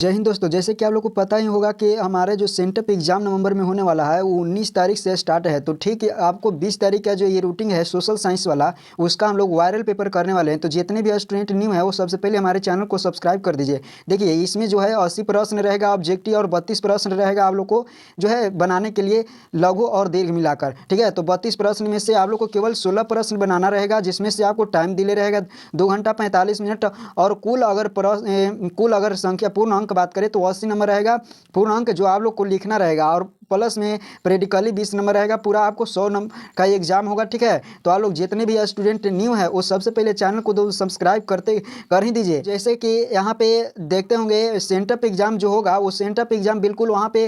जय हिंद दोस्तों। जैसे कि आप लोग को पता ही होगा कि हमारे जो सेंटअप एग्जाम नवंबर में होने वाला है वो 19 तारीख से स्टार्ट है। तो ठीक है, आपको 20 तारीख का जो ये रूटीन है सोशल साइंस वाला, उसका हम लोग वायरल पेपर करने वाले हैं। तो जितने भी स्टूडेंट न्यू है वो सबसे पहले हमारे चैनल को सब्सक्राइब कर दीजिए। देखिए, इसमें जो है 80 प्रश्न रहेगा ऑब्जेक्टिव और 32 प्रश्न रहेगा आप लोग को जो है बनाने के लिए लघु और दीर्घ मिलाकर। ठीक है, तो 32 प्रश्न में से आप लोग को केवल 16 प्रश्न बनाना रहेगा, जिसमें से आपको टाइम दिले रहेगा 2 घंटा 45 मिनट। और कुल अगर संख्या पूर्ण अंक बात करें तो 80 नंबर रहेगा पूर्ण अंक जो आप लोग को लिखना रहेगा, और प्लस में प्रेडिकली 20 नंबर रहेगा। पूरा आपको 100 नंबर का एग्जाम होगा। ठीक है, तो आप लोग जितने भी स्टूडेंट न्यू है वो सबसे पहले चैनल को दो सब्सक्राइब कर ही दीजिए। जैसे कि यहाँ पे देखते होंगे सेंटअप एग्जाम जो होगा वो सेंटअप एग्जाम बिल्कुल वहाँ पे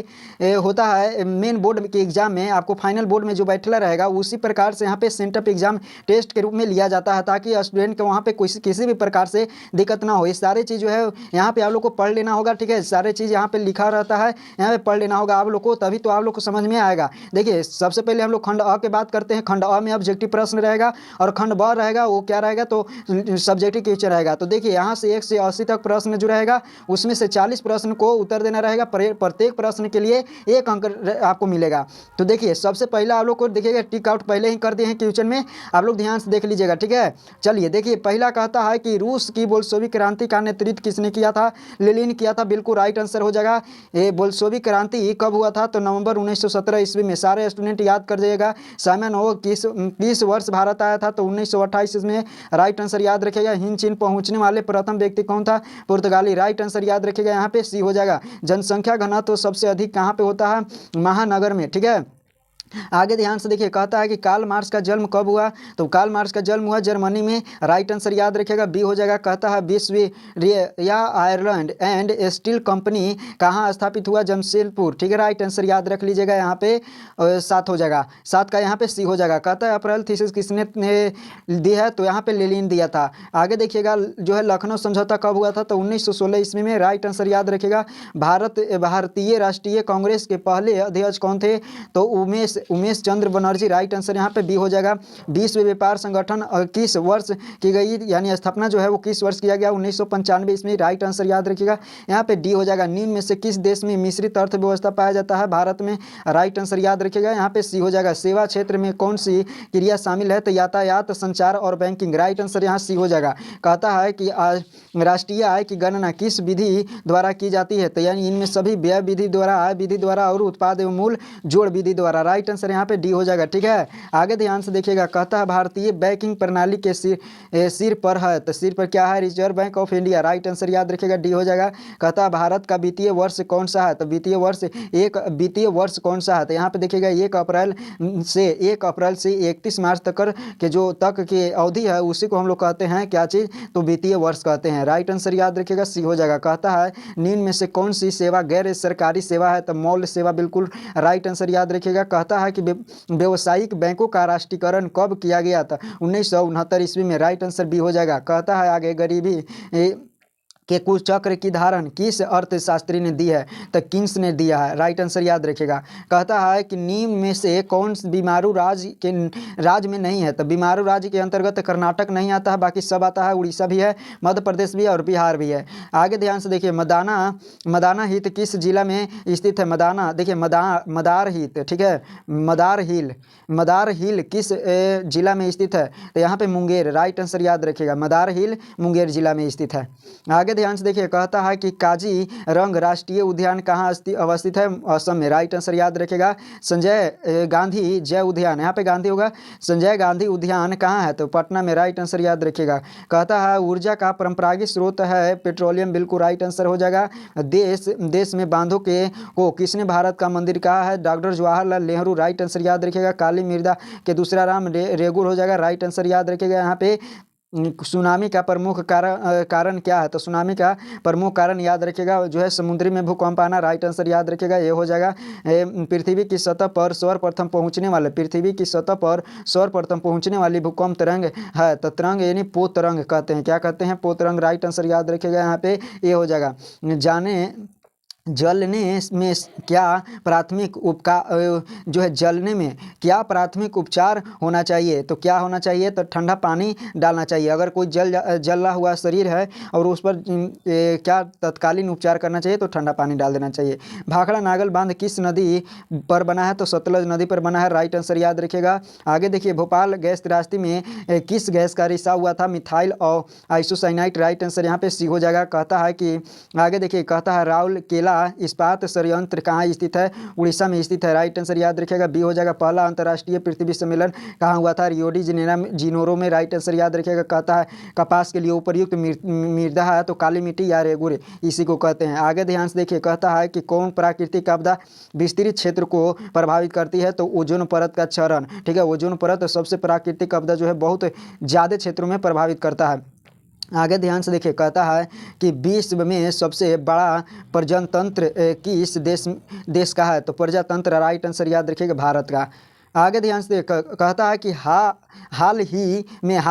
होता है मेन बोर्ड के एग्जाम में, आपको फाइनल बोर्ड में जो बैठला रहेगा उसी प्रकार से यहाँ पे सेंटअप एग्जाम टेस्ट के रूप में लिया जाता है, ताकि स्टूडेंट के वहाँ पे किसी भी प्रकार से दिक्कत ना हो। ये सारी चीज़ जो है यहाँ पे आप लोग को पढ़ लेना होगा। ठीक है, सारे चीज़ यहाँ पे लिखा रहता है, यहाँ पे पढ़ लेना होगा आप लोग को, तभी तो आप लोग को समझ में आएगा। देखिए, सबसे पहले हम लोग खंड अ की बात करते हैं। खंड अ में ऑब्जेक्टिव प्रश्न रहेगा, और खंड ब रहेगा वो क्या रहेगा तो सब्जेक्टिव क्वेश्चन रहेगा। तो देखिए, यहाँ से 1 से 80 तक प्रश्न जो रहेगा उसमें से 40 प्रश्न को उत्तर देना रहेगा। प्रत्येक प्रश्न के लिए 1 अंक आपको मिलेगा। तो देखिए, सबसे पहला आप लोग को देखिएगा टिक आउट पहले ही कर दिए हैं क्वेश्चन में, आप लोग ध्यान से देख लीजिएगा। ठीक है, चलिए देखिए, पहला कहता है कि रूस की बोल्शेविक क्रांति का नेतृत्व किसने किया था? लेनिन किया था। बिल्कुल राइट आंसर हो जाएगा। ये बोल्शेविक क्रांति कब हुआ था? तो नवंबर 1917 ईस्वी में। सारे स्टूडेंट याद कर जाइएगा। साइमन हो किस वर्ष भारत आया था? तो 1928 में। राइट आंसर याद रखिएगा। हिंद चीन पहुंचने वाले प्रथम व्यक्ति कौन था? पुर्तगाली। राइट आंसर याद रखिएगा, यहाँ पे सी हो जाएगा। जनसंख्या घनत्व तो सबसे अधिक कहाँ पे होता है? महानगर में। ठीक है, आगे ध्यान से देखिए, कहता है कि कार्ल मार्क्स का जन्म कब हुआ? तो कार्ल मार्क्स का जन्म हुआ जर्मनी में। राइट आंसर याद रखिएगा, बी हो जाएगा। कहता है विश्व या आयरलैंड एंड स्टील कंपनी कहाँ स्थापित हुआ? जमशेदपुर। ठीक है, राइट आंसर याद रख लीजिएगा, यहाँ पे 7 हो जाएगा। 7 का यहाँ पे सी हो जाएगा। कहता है अप्रैल थीसिस किसने दी है? तो यहाँ पे लेनिन दिया था। आगे देखिएगा, जो है लखनऊ समझौता कब हुआ था? तो 1916 ईस्वी में। राइट आंसर याद रखिएगा। भारतीय राष्ट्रीय कांग्रेस के पहले अध्यक्ष कौन थे? तो उमेश चंद्र बनर्जी। राइट आंसर यहाँ पे बी हो जाएगा। विश्व व्यापार संगठन किस वर्ष की गई, यानी स्थापना जो है वो किस वर्ष किया गया? 1995 ईस्वी। राइट आंसर याद रखिएगा, यहाँ पे डी हो जाएगा। निम्न में से किस देश में मिश्रित अर्थव्यवस्था पाया जाता है? भारत में। राइट आंसर याद रखिएगा, यहाँ पे सी हो जाएगा। सेवा क्षेत्र में कौन सी क्रिया शामिल है? तो यातायात, संचार और बैंकिंग। राइट आंसर यहाँ सी हो जाएगा। कहता है कि राष्ट्रीय आय की गणना किस विधि द्वारा की जाती है? तो यानी इनमें सभी व्यय विधि द्वारा, आय विधि द्वारा और उत्पाद एवं मूल्य जोड़ विधि द्वारा। राइट आंसर यहाँ पे डी हो जाएगा। ठीक है, आगे ध्यान से देखिएगा। कहता है भारतीय बैंकिंग प्रणाली के सिर पर है, तो सिर पर क्या है? Reserve bank of India. Right answer याद रखिएगा, डी हो जाएगा। कहता है भारत का वित्तीय वर्ष कौन सा है? तो वित्तीय वर्ष कौन सा है? तो यहाँ पे देखिएगा 1 अप्रैल से 31 मार्च तक के अवधि है, उसी को हम लोग कहते हैं क्या चीज़? तो वित्तीय वर्ष कहते हैं। राइट आंसर याद रखिएगा, सी हो जाएगा। कहता है निम्न में से कौन सी सेवा गैर सरकारी सेवा है? तो मौल्य सेवा। बिल्कुल राइट आंसर याद रखिएगा। कहता है कि व्यावसायिक बैंकों का राष्ट्रीयकरण कब किया गया था? 1969 ईस्वी में। राइट आंसर बी हो जाएगा। कहता है आगे गरीबी के कुछ चक्र की धारण किस अर्थशास्त्री ने दी है? तो किंग्स ने दिया है। राइट आंसर याद रखिएगा। कहता है कि निम्न में से कौन बीमारू राज्य में नहीं है? तो बीमारू राज्य के अंतर्गत कर्नाटक नहीं आता है, बाकी सब आता है। उड़ीसा भी है, मध्य प्रदेश भी है और बिहार भी है। आगे ध्यान से देखिए, मदाना हित किस जिला में स्थित है? मदाना देखिए, मदार हित। ठीक है, मदार हिल किस जिला में स्थित है? तो यहाँ पे मुंगेर। राइट आंसर याद रखिएगा, मदार हिल मुंगेर जिला में स्थित है। आगे ध्यान से देखिए, कहता है कि काजीरंगा राष्ट्रीय उद्यान कहाँ अवस्थित है? असम में। राइट आंसर याद रखिएगा। संजय गांधी जय उद्यान, यहाँ पे गांधी होगा। संजय गांधी उद्यान कहाँ है? तो पटना में। राइट आंसर याद रखिएगा। कहता है ऊर्जा का परंपरागत स्रोत है पेट्रोलियम। बिल्कुल राइट आंसर हो जाएगा। देश में बांधों को किसने भारत का मंदिर कहा है? Doctor Jawaharlal Nehru. Right answer याद रखिएगा। काली मृदा के दूसरा नाम रेगुर हो जाएगा। राइट आंसर याद रखिएगा। यहाँ पे सुनामी का प्रमुख कारण क्या है? तो सुनामी का प्रमुख कारण याद रखिएगा जो है समुद्री में भूकंप आना। राइट आंसर याद रखिएगा, ये हो जाएगा। पृथ्वी की सतह पर सर्वप्रथम पहुंचने वाली भूकंप तरंग है, तो तरंग यानी पो तरंग कहते हैं। क्या कहते हैं? पो तरंग। राइट आंसर याद रखिएगा, यहाँ पे ये हो जाएगा। जाने जलने में क्या प्राथमिक जो है जलने में क्या प्राथमिक उपचार होना चाहिए? तो क्या होना चाहिए? तो ठंडा पानी डालना चाहिए। अगर कोई जला हुआ शरीर है और उस पर क्या तत्कालीन उपचार करना चाहिए? तो ठंडा पानी डाल देना चाहिए। भाखड़ा नागल बांध किस नदी पर बना है? तो सतलज नदी पर बना है। राइट आंसर याद रखिएगा। आगे देखिए, भोपाल गैस त्रासदी में किस गैस का रिसाव हुआ था? मिथाइल और आइसोसाइनाइट। राइट आंसर यहाँ पे सी हो जाएगा। कहता है कि आगे देखिए, कहता है राउरकेला इस्पात संयंत्र कहाँ स्थित है? उड़ीसा में स्थित है। राइट आंसर याद रखिएगा, बी हो जाएगा। पहला अंतर्राष्ट्रीय पृथ्वी सम्मेलन कहाँ हुआ था? रियो डी जेनेरो में। राइट आंसर याद रखिएगा। कहता है कपास के लिए उपयुक्त मृदा है तो काली मिट्टी या रेगुर इसी को कहते हैं। आगे ध्यान से देखिए, कहता है कि कौन प्राकृतिक आपदा विस्तृत क्षेत्र को प्रभावित करती है? तो ओजोन परत का क्षरण। ठीक है, ओजोन परत सबसे प्राकृतिक आपदा जो है बहुत ज़्यादा क्षेत्रों में प्रभावित करता है। आगे ध्यान से देखिए, कहता है कि विश्व में सबसे बड़ा प्रजनतंत्र किस देश का है? तो प्रजातंत्र। राइट आंसर याद रखिएगा, भारत का। आगे ध्यान से कहता है कि हाल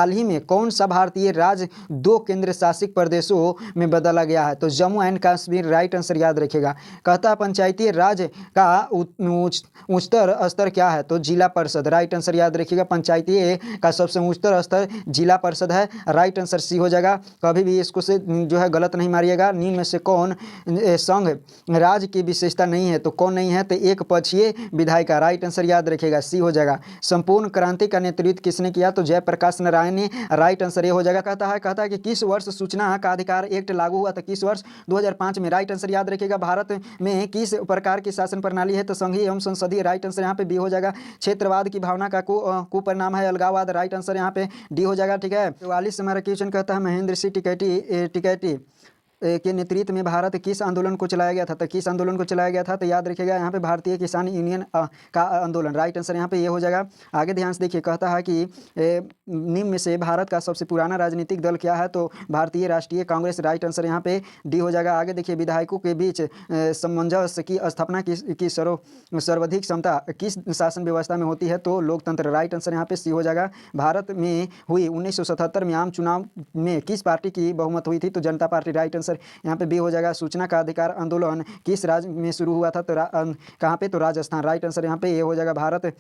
ही में कौन सा भारतीय राज्य 2 केंद्र शासित प्रदेशों में बदला गया है? तो Jammu and Kashmir. Right answer याद रखिएगा। कहता है पंचायती राज का उच्चतर स्तर क्या है? तो जिला परिषद। राइट आंसर याद रखिएगा, पंचायती का सबसे उच्चतर स्तर जिला परिषद है। राइट आंसर सी हो जाएगा। कभी भी इसको से जो है गलत नहीं मारिएगा। निम्न में से कौन संघ राज्य की विशेषता नहीं है? तो कौन नहीं है? तो एक पक्षीय विधायिका। राइट आंसर याद रखिएगा, सी हो जाएगा। संपूर्ण क्रांति का नेतृत्व किसने किया? तो जयप्रकाश नारायण ने। राइट आंसर ये हो जाएगा। कहता है कि किस वर्ष सूचना का अधिकार एक्ट लागू हुआ था? किस वर्ष? 2005 में। राइट आंसर याद रखिएगा। भारत में किस प्रकार की शासन प्रणाली है? तो संघीय एवं संसदीय। राइट आंसर यहाँ पे बी हो जाएगा। क्षेत्रवाद की भावना का कुपरिणाम है अलगाववाद। राइट आंसर यहाँ पे डी हो जाएगा। ठीक है, 44 हमारा क्वेश्चन कहता है महेंद्र सिंह टिकैती के नेतृत्व में भारत किस आंदोलन को चलाया गया था? तो किस आंदोलन को चलाया गया था? तो याद रखिएगा, यहाँ पे भारतीय किसान यूनियन का आंदोलन। राइट आंसर यहाँ पे ये हो जाएगा। आगे ध्यान से देखिए, कहता है कि निम्न में से भारत का सबसे पुराना राजनीतिक दल क्या है? तो भारतीय राष्ट्रीय कांग्रेस। राइट आंसर यहाँ पे डी हो जाएगा। आगे देखिए, विधायकों के बीच सामंजस्य की स्थापना की सर्वाधिक क्षमता किस शासन व्यवस्था में होती है? तो लोकतंत्र। राइट आंसर यहाँ पे सी हो जाएगा। भारत में हुई 1977 में आम चुनाव में किस पार्टी की बहुमत हुई थी? तो जनता पार्टी। राइट आंसर यहाँ पे बी हो जाएगा। सूचना का अधिकार आंदोलन किस राज्य में शुरू हुआ था? तो कहाँ पे? तो राजस्थान। राइट आंसर यहाँ पे ये हो जाएगा, भारत।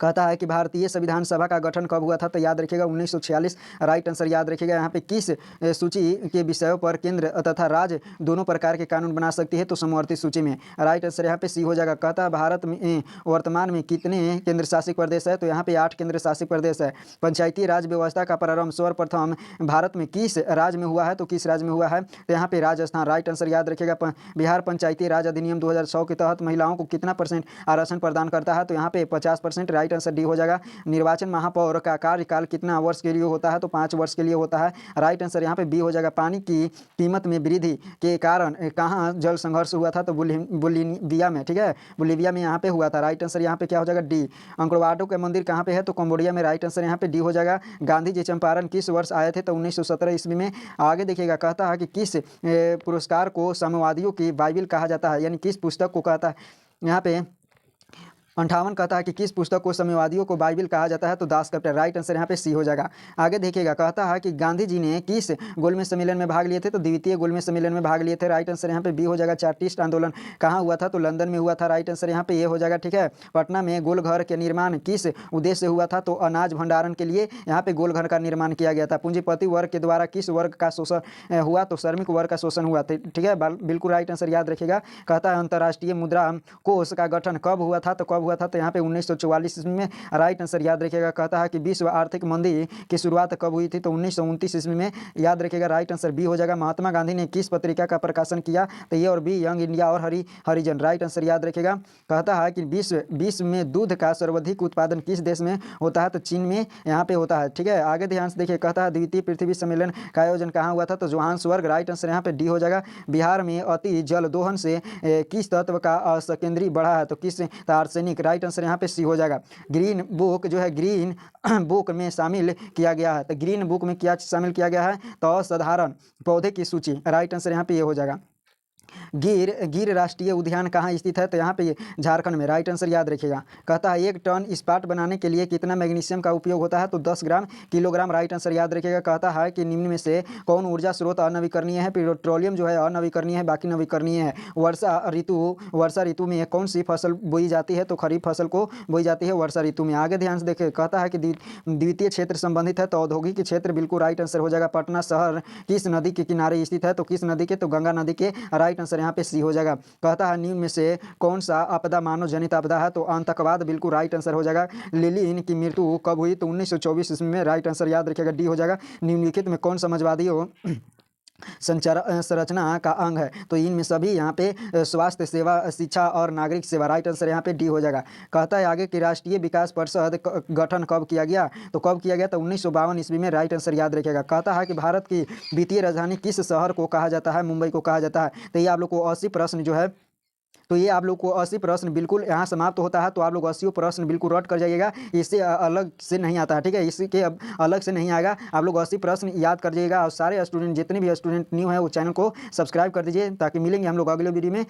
कहता है कि भारतीय संविधान सभा का गठन कब हुआ था? तो याद रखिएगा 1946। राइट आंसर याद रखिएगा। यहाँ पे किस सूची के विषयों पर केंद्र तथा राज्य दोनों प्रकार के कानून बना सकती है? तो समवर्ती सूची में। राइट आंसर यहाँ पे सी हो जाएगा। कहता है भारत में वर्तमान में कितने केंद्र शासित प्रदेश है? तो यहाँ पे 8 केंद्र शासित प्रदेश है। पंचायती राज व्यवस्था का प्रारंभ सर्वप्रथम भारत में किस राज्य में हुआ है? तो किस राज्य में हुआ है? तो यहाँ पे राजस्थान। राइट आंसर याद रखिएगा। बिहार पंचायती राज अधिनियम 2006 के तहत महिलाओं को कितना % आरक्षण प्रदान करता है? तो यहाँ पे 50%। राइट आंसर डी हो जाएगा। निर्वाचन महापौर का कार्यकाल कितना वर्ष के लिए होता है? तो 5 वर्ष के लिए होता है। राइट आंसर यहाँ पे बी हो जाएगा। पानी की कीमत में वृद्धि के कारण कहाँ जल संघर्ष हुआ था? तो बोलिविया में। ठीक है, बोलिविया में यहाँ पे हुआ था। राइट आंसर यहाँ पे क्या हो जाएगा? डी। अंकोवाडो का मंदिर कहाँ पे है? तो कंबोडिया में। राइट आंसर यहाँ पे डी हो जाएगा। गांधी जी चंपारण किस वर्ष आए थे? तो 1917 ईस्वी में। आगे देखिएगा, कहता है कि किस पुरस्कार को साम्यवादियों की बाइबिल कहा जाता है? यानी किस पुस्तक को कहता है? यहाँ पे 58 कहता है कि किस पुस्तक को साम्यवादियों को बाइबिल कहा जाता है? तो दास कैपिटल। राइट आंसर यहाँ पे सी हो जाएगा। आगे देखिएगा, कहता है कि गांधी जी ने किस गोलमेज सम्मेलन में भाग लिए थे? तो द्वितीय गोलमेज सम्मेलन में भाग लिए थे। राइट आंसर यहाँ पे बी हो जाएगा। चार्टिस्ट आंदोलन कहाँ हुआ था? तो लंदन में हुआ था। राइट आंसर यहाँ पे ये हो जाएगा। ठीक है, पटना में गोलघर के निर्माण किस उद्देश्य से हुआ था? तो अनाज भंडारण के लिए यहाँ पे गोलघर का निर्माण किया गया था। पूंजीपति वर्ग के द्वारा किस वर्ग का शोषण हुआ? तो श्रमिक वर्ग का शोषण हुआ था। ठीक है, बिल्कुल राइट आंसर याद रखिएगा। कहता है अंतर्राष्ट्रीय मुद्रा कोष का गठन कब हुआ था? तो कब हुआ था? तो यहाँ पे 1944 में। राइट आंसर याद रखिएगा। कहता है कि विश्व आर्थिक मंदी की शुरुआत कब हुई थी? तो 1929 ईस्वी में। याद रखिएगा। राइट आंसर बी हो जाएगा। महात्मा गांधी ने किस पत्रिका का प्रकाशन किया? तो ये और बी यंग इंडिया और हरिजन। राइट आंसर याद रखिएगा। कहता है कि विश्व में दूध का सर्वाधिक उत्पादन किस देश में होता है? तो चीन में यहाँ पे होता है। ठीक है, आगे ध्यान से देखिए, कहता है द्वितीय पृथ्वी सम्मेलन का आयोजन कहाँ हुआ था? तो जोहान्सबर्ग। राइट आंसर यहाँ पे डी हो जाएगा। बिहार में अति जल दोहन से किस तत्व का संकेंद्री बढ़ा है? तो किस? आर्सेनिक। राइट आंसर यहाँ पे सी हो जाएगा। ग्रीन बुक जो है ग्रीन बुक में शामिल किया गया है। तो ग्रीन बुक में क्या शामिल किया गया है? तो असाधारण पौधे की सूची। राइट आंसर यहाँ पे ये हो जाएगा। गिर गिर राष्ट्रीय उद्यान कहाँ स्थित है? तो यहाँ पे झारखंड में, राइट आंसर याद रखिएगा। कहता है 1 टन इस्पात बनाने के लिए कितना मैग्नीशियम का उपयोग होता है? तो 10 ग्राम किलोग्राम, राइट आंसर याद रखिएगा। कहता है कि निम्न में से कौन ऊर्जा स्रोत अनवीकरणीय है? पेट्रोलियम जो है अनवीकरणीय है, बाकी नवीकरणीय है। वर्षा ऋतु में कौन सी फसल बोई जाती है? तो खरीफ फसल को बोई जाती है वर्षा ऋतु में। आगे ध्यान से देखिए, कहता है कि द्वितीय क्षेत्र संबंधित है, तो औद्योगिक क्षेत्र बिल्कुल राइट आंसर हो जाएगा। पटना शहर किस नदी के किनारे स्थित है? तो किस नदी के? तो गंगा नदी के, राइट आंसर यहाँ पे सी हो जाएगा। कहता है निम्न में से कौन सा आपदा मानव जनित आपदा है? तो आतंकवाद बिल्कुल राइट आंसर हो जाएगा। लेनिन की मृत्यु कब हुई? तो 1924 ईस्वी में, राइट आंसर याद रखिएगा, डी हो जाएगा। निम्नलिखित में कौन समाजवादी हो संरचना का अंग है? तो इनमें सभी यहाँ पे स्वास्थ्य सेवा, शिक्षा और नागरिक सेवा, राइट आंसर यहाँ पे डी हो जाएगा। कहता है आगे कि राष्ट्रीय विकास परिषद गठन कब किया गया? तो कब किया गया? तो 1952 ईस्वी में, राइट आंसर याद रखिएगा। कहता है कि भारत की वित्तीय राजधानी किस शहर को कहा जाता है? मुंबई को कहा जाता है। तो ये आप लोग को 80 प्रश्न जो है, तो ये आप लोग को 80 प्रश्न बिल्कुल यहाँ समाप्त होता है। तो आप लोग 80 प्रश्न बिल्कुल रट कर जाइएगा, इससे अलग से नहीं आता है, ठीक है? इसके अब अलग से नहीं आएगा। आप लोग 80 प्रश्न याद कर जाइएगा। और सारे स्टूडेंट, जितने भी स्टूडेंट न्यू हैं, वो चैनल को सब्सक्राइब कर दीजिए, ताकि मिलेंगे हम लोग अगले वीडियो में।